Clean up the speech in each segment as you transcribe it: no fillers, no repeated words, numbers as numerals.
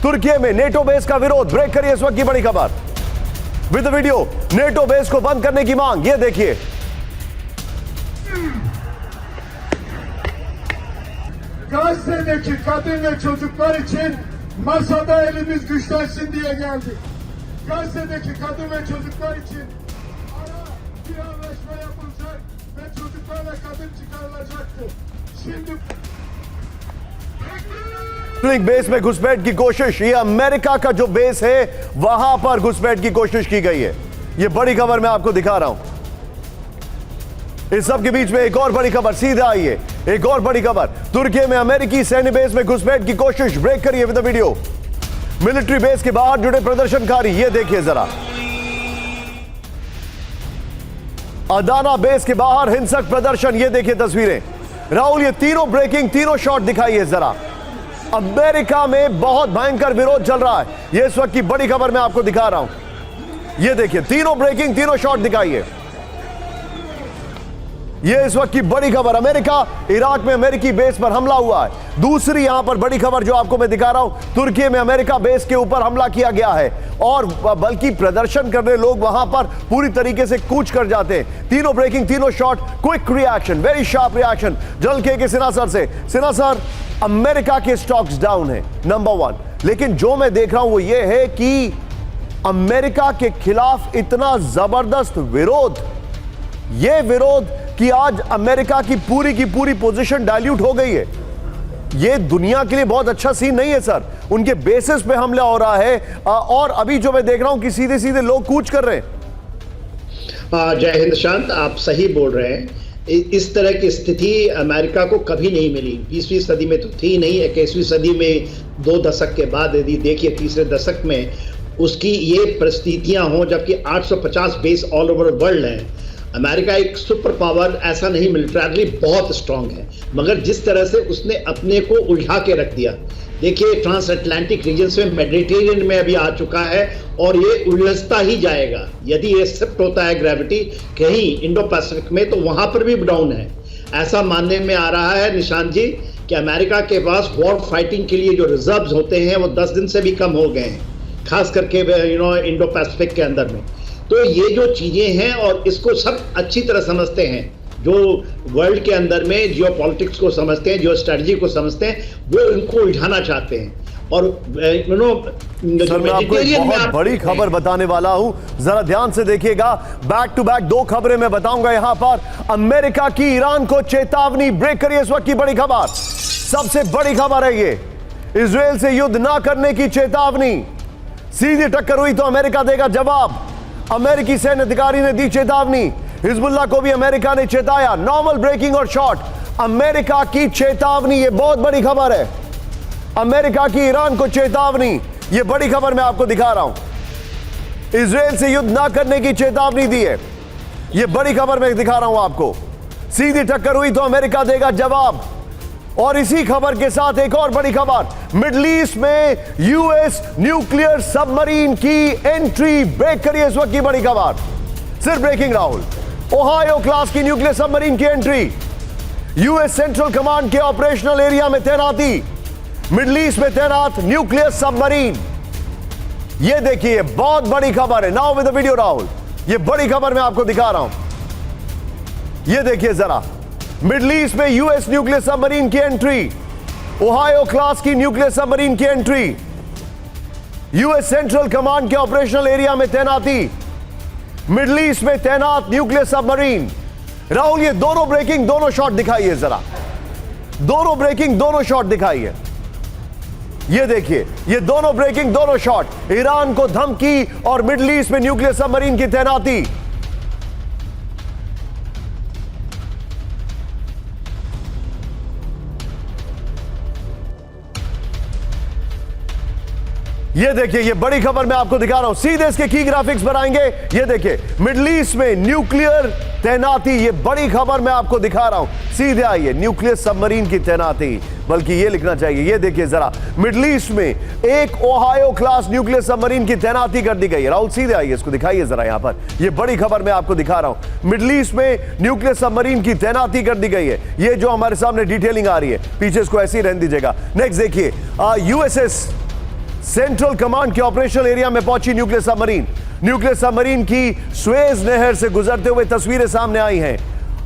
तुर्की में NATO base का विरोध, ब्रेक करिए इस वक्त की बड़ी खबर विद वीडियो। नेटो बेस को बंद करने की मांग, ये देखिए। Gazze'deki kadın ve çocuklar için masada elimiz güçlensin diye geldik. Gazze'deki kadın ve çocuklar için ara bir anlaşma yapılacak ve çocuklarla kadın çıkarılacaktı. Şimdi base में घुसपैठ की कोशिश, ये अमेरिका का जो बेस है वहां पर घुसपैठ की कोशिश की गई है। ये बड़ी खबर मैं आपको दिखा रहा हूं। इस सब के बीच में एक और बड़ी खबर सीधे आई है, एक और बड़ी खबर। तुर्की में अमेरिकी सैन्य बेस में घुसपैठ की कोशिश, ब्रेक करिए with the video. Military base के बाहर जुड़े प्रदर्शनकारी, ये देखिए जरा। अदाना बेस के बाहर हिंसक प्रदर्शन, ये देखिए तस्वीरें। राहुल, ये तीनों ब्रेकिंग, तीनों शॉट दिखाइए जरा। अमेरिका में बहुत भयंकर विरोध चल रहा है, ये इस वक्त की बड़ी खबर मैं आपको दिखा रहा हूं। ये देखिए, तीनों ब्रेकिंग, तीनों शॉट दिखाइए। ये इस वक्त की बड़ी खबर, अमेरिका इराक में अमेरिकी बेस पर हमला हुआ है। दूसरी यहां पर बड़ी खबर जो आपको मैं दिखा रहा हूं, तुर्की में अमेरिका बेस के ऊपर हमला किया गया है और बल्कि प्रदर्शन करने लोग वहां पर पूरी तरीके से कूच कर जाते हैं। तीनों ब्रेकिंग, तीनों shot, quick reaction, very sharp reaction. जल के सिन्हा सर से। सिन्हा सर, अमेरिका के स्टॉक्स डाउन है, नंबर 1, लेकिन जो मैं देख रहा हूं वो ये है कि अमेरिका के खिलाफ इतना जबरदस्त विरोध, ये विरोध कि आज अमेरिका की पूरी पोजीशन डाइल्यूट हो गई है। ये दुनिया के लिए बहुत अच्छा सीन नहीं है सर। उनके बेसिस पे हमला हो रहा है और अभी जो मैं देख रहा हूं कि सीधे सीधे लोग कूच कर रहे हैं। जय हिंद शांत, आप सही बोल रहे हैं। इस तरह की स्थिति अमेरिका को कभी नहीं मिली। 20वीं सदी में तो थी नहीं, 21वीं सदी में 2 दशक के बाद यदि देखिए तीसरे दशक में उसकी ये परिस्थितियां हों, जबकि 850 बेस ऑल ओवर वर्ल्ड हैं। अमेरिका एक सुपर पावर ऐसा नहीं, मिलिटरली बहुत स्ट्रांग है, मगर जिस तरह से उसने अपने को उलझा के रख दिया। देखिए ट्रांस अटलांटिक रीजन से मेडिटेरियन में अभी आ चुका है और ये उलझता ही जाएगा। यदि ये शिफ्ट होता है ग्रेविटी कहीं इंडो पैसिफिक में, तो वहां पर भी डाउन है। ऐसा मानने में आ रहा है निशांत जी कि अमेरिका के पास वॉर फाइटिंग के लिए जो रिजर्व्स होते हैं वो 10 दिन से भी कम हो गए हैं, खास करके इंडो पैसिफिक के अंदर में। तो ये जो चीजें हैं और इसको सब अच्छी तरह समझते हैं, जो वर्ल्ड के अंदर में जियो पॉलिटिक्स को समझते हैं, जियो स्ट्रेटजी को समझते हैं, वो इनको उलझाना चाहते हैं। और सर मैं आपको एक बहुत बड़ी खबर बताने वाला हूं, जरा ध्यान से देखिएगा। बैक टू बैक 2 खबरें मैं बताऊंगा यहां पर। अमेरिका की ईरान को चेतावनी, ब्रेक करिए इस वक्त की बड़ी खबर। सबसे बड़ी खबर है ये, इजराइल से युद्ध ना करने की चेतावनी। सीधी टक्कर हुई तो अमेरिका देगा जवाब। अमेरिकी सैन्य अधिकारी ने दी चेतावनी। हिजबुल्लाह को भी अमेरिका ने चेताया। नॉर्मल ब्रेकिंग और शॉट, अमेरिका की चेतावनी, ये बहुत बड़ी खबर है। अमेरिका की ईरान को चेतावनी, ये बड़ी खबर मैं आपको दिखा रहा हूं। इजराइल से युद्ध ना करने की चेतावनी दी है, ये बड़ी खबर मैं दिखा रहा हूं आपको। सीधी टक्कर हुई तो अमेरिका देगा जवाब। और इसी खबर के साथ एक और बड़ी खबर, मिडिल ईस्ट में यूएस न्यूक्लियर सबमरीन की एंट्री, ब्रेक करिए इस वक्त की बड़ी खबर। सिर्फ ब्रेकिंग राहुल, ओहायो क्लास की न्यूक्लियर सबमरीन की एंट्री, यूएस सेंट्रल कमांड के ऑपरेशनल एरिया में तैनाती, मिडिल ईस्ट में तैनात न्यूक्लियर सबमरीन। ये देखिए बहुत बड़ी खबर है। Now with the video Rahul, ये बड़ी खबर मैं आपको दिखा रहा हूं। ये देखिए जरा, मिडिल ईस्ट में यूएस न्यूक्लियर सबमरीन की एंट्री, ओहायो क्लास की न्यूक्लियर सबमरीन की एंट्री, यूएस सेंट्रल कमांड के ऑपरेशनल एरिया में तैनाती, मिडिल ईस्ट में तैनात न्यूक्लियर सबमरीन। राहुल, ये दोनों ब्रेकिंग, दोनों शॉट दिखाइए जरा। दोनों ब्रेकिंग, दोनों शॉट दिखाइए। ये देखिए, ये दोनों ब्रेकिंग, दोनों शॉट। ईरान को धमकी और मिडिल ईस्ट में न्यूक्लियर सबमरीन की तैनाती। ये देखिए, ये बड़ी खबर मैं आपको दिखा रहा हूं। सीधे इसके की ग्राफिक्स बनाएंगे। ये देखिए, मिडिल ईस्ट में न्यूक्लियर तैनाती, ये बड़ी खबर मैं आपको दिखा रहा हूं। सीधे आइए, न्यूक्लियर सबमरीन की तैनाती, बल्कि ये लिखना चाहिए। ये देखिए जरा, मिडिल ईस्ट में एक ओहायो क्लास न्यूक्लियर सबमरीन की तैनाती कर दी गई है। राहुल सीधे आइए, इसको दिखाइए जरा यहां पर। ये बड़ी खबर मैं आपको दिखा रहा हूं। मिडिल ईस्ट में न्यूक्लियर सबमरीन की तैनाती कर दी गई है। ये जो हमारे सामने डिटेलिंग आ रही है, पीछे इसको ऐसे ही रहने दीजिएगा। नेक्स्ट देखिए, यूएसएस सेंट्रल कमांड के ऑपरेशनल एरिया में पहुंची न्यूक्लियर सबमरीन। न्यूक्लियर सबमरीन की स्वेज नहर से गुजरते हुए तस्वीरें सामने आई हैं।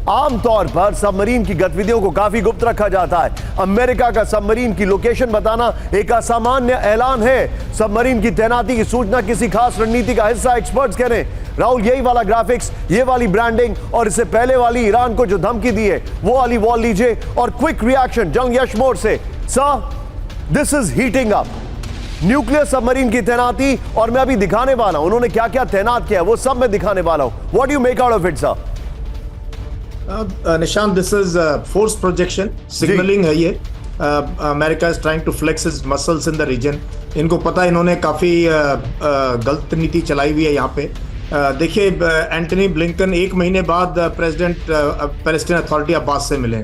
आमतौर पर सबमरीन की गतिविधियों को काफी गुप्त रखा जाता है। अमेरिका का सबमरीन की लोकेशन बताना एक असामान्य ऐलान है। सबमरीन की तैनाती की सूचना किसी खास रणनीति का हिस्सा, एक्सपर्ट्स कह रहे हैं। राहुल, यही वाला ग्राफिक्स, ये वाली ब्रांडिंग और इससे पहले वाली ईरान को जो धमकी दी है वो वाली वॉल लीजिए और क्विक रिएक्शन जंग यशमोर से। Sir, this is heating up. Nuclear submarine की तैनाती, और मैं अभी दिखाने वाला हूं उन्होंने क्या क्या तैनात किया वो सब मैं दिखाने वाला हूं। What do you make out of it sir? Nishan, this is force projection signalling है ये। America is trying to flex his muscles in the region. इनको पता है इन्होंने काफी गलत नीति चलाई हुई है यहाँ पे। देखिए, एंटनी ब्लिंकन 1 महीने बाद प्रेसिडेंट पैलेस्टीन अथॉरिटी अब्बास से मिले,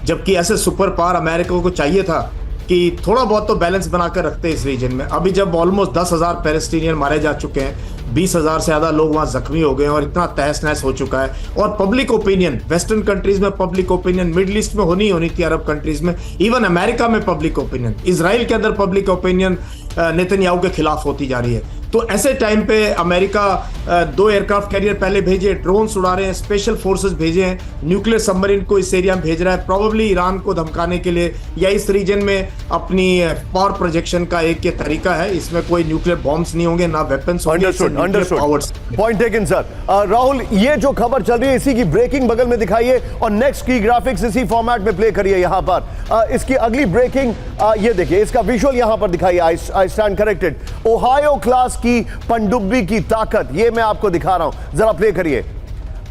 जबकि ऐसे सुपर पावर अमेरिका को चाहिए था कि थोड़ा बहुत तो बैलेंस बनाकर रखते हैं इस रीजन में। अभी जब ऑलमोस्ट 10,000 पैलेस्टीनियन मारे जा चुके हैं, 20,000 से ज़्यादा लोग वहाँ जख्मी हो गए हैं और इतना तहस नहस हो चुका है, और पब्लिक ओपिनियन वेस्टर्न कंट्रीज में, पब्लिक ओपिनियन मिडिल ईस्ट में होनी थी, अरब कंट्रीज में, इवन अमेरिका में पब्लिक ओपिनियन, इजराइल के अंदर पब्लिक ओपिनियन नेतन्याहू के खिलाफ होती जा रही है। तो ऐसे टाइम पे अमेरिका 2 एयरक्राफ्ट कैरियर पहले भेजे, ड्रोन्स उड़ा रहे हैं, स्पेशल फोर्सेस भेजे हैं, न्यूक्लियर सबमरीन को इस एरिया में भेज रहा है, प्रोबेबली ईरान को धमकाने के लिए या इस रीजन में अपनी पावर प्रोजेक्शन का एक ये तरीका है। इसमें कोई न्यूक्लियर बॉम्ब्स नहीं होंगे, ना वेपन्स होंगे। Point taken sir. राहुल, ये जो खबर चल रही है इसी की ब्रेकिंग बगल में दिखाइए और नेक्स्ट की ग्राफिक्स इसी फॉर्मेट में प्ले करिए यहाँ पर। इसकी अगली ब्रेकिंग ये देखिए, इसका विजुअल यहाँ पर दिखाइए। I stand corrected. Ohio class की पनडुब्बी की ताकत ये मैं आपको दिखा रहा हूं, जरा प्ले करिए।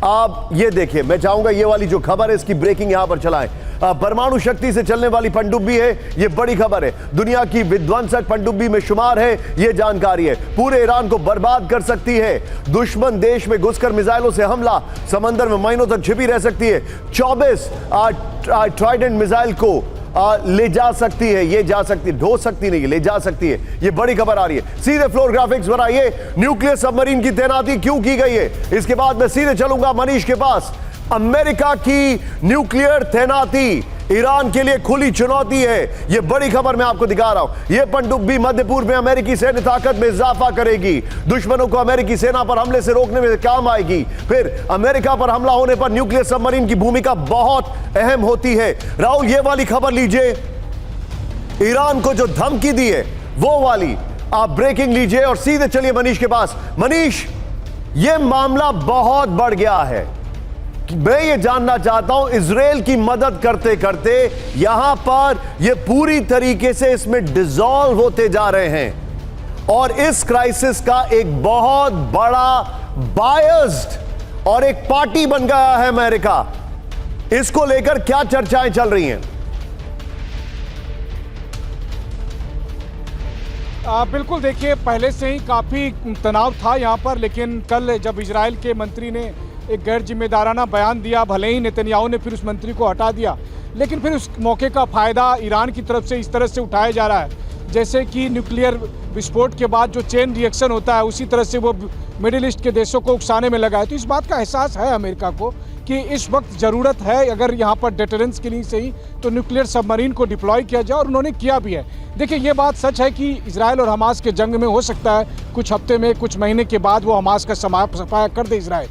आप ये देखिए, मैं चाहूंगा ये वाली जो खबर है इसकी ब्रेकिंग यहां पर चलाएं। परमाणु शक्ति से चलने वाली पनडुब्बी है, ये बड़ी खबर है, दुनिया की विध्वंसक पनडुब्बी में शुमार है, ये जानकारी है, पूरे ईरान को बर्बाद कर सकती है। दुश्मन देश में घुसकर मिसाइलों से हमला, समंदर में महीनों तक छिपी रह सकती है। 24 ट्राइडेंट मिसाइल को ले जा सकती है, ये जा सकती, ढो सकती नहीं, ले जा सकती है। ये बड़ी खबर आ रही है। सीधे फ्लोर ग्राफिक्स बनाइए। न्यूक्लियर सबमरीन की तैनाती क्यों की गई है, इसके बाद मैं सीधे चलूंगा मनीष के पास। अमेरिका की न्यूक्लियर तैनाती ईरान के लिए खुली चुनौती है, यह बड़ी खबर मैं आपको दिखा रहा हूं। यह पनडुब्बी मध्य पूर्व में अमेरिकी सैन्य ताकत में इजाफा करेगी, दुश्मनों को अमेरिकी सेना पर हमले से रोकने में काम आएगी। फिर अमेरिका पर हमला होने पर न्यूक्लियर सबमरीन की भूमिका बहुत अहम होती है। राहुल, यह वाली खबर लीजिए, ईरान को जो धमकी दी है वो वाली आप ब्रेकिंग लीजिए और सीधे चलिए मनीष के पास। मनीष, यह मामला बहुत बढ़ गया है। मैं ये जानना चाहता हूं, इजराइल की मदद करते करते यहां पर ये पूरी तरीके से इसमें डिसॉल्व होते जा रहे हैं और इस क्राइसिस का एक बहुत बड़ा बायस्ड और एक पार्टी बन गया है अमेरिका। इसको लेकर क्या चर्चाएं चल रही हैं? बिल्कुल, देखिए, पहले से ही काफ़ी तनाव था यहाँ पर, लेकिन कल जब इजराइल के मंत्री ने एक गैर जिम्मेदाराना बयान दिया, भले ही नेतन्याहू ने फिर उस मंत्री को हटा दिया, लेकिन फिर उस मौके का फ़ायदा ईरान की तरफ से इस तरह से उठाया जा रहा है जैसे कि न्यूक्लियर विस्फोट के बाद जो चेन रिएक्शन होता है उसी तरह से वो मिडिल ईस्ट के देशों को उकसाने में लगा है। तो इस बात का एहसास है अमेरिका को कि इस वक्त ज़रूरत है, अगर यहाँ पर डेटरेंस के लिए सही, तो न्यूक्लियर सबमरीन को डिप्लॉय किया जाए, और उन्होंने किया भी है। देखिए, ये बात सच है कि इजराइल और हमास के जंग में हो सकता है कुछ हफ्ते में, कुछ महीने के बाद वो हमास का सफाया कर दे इजराइल।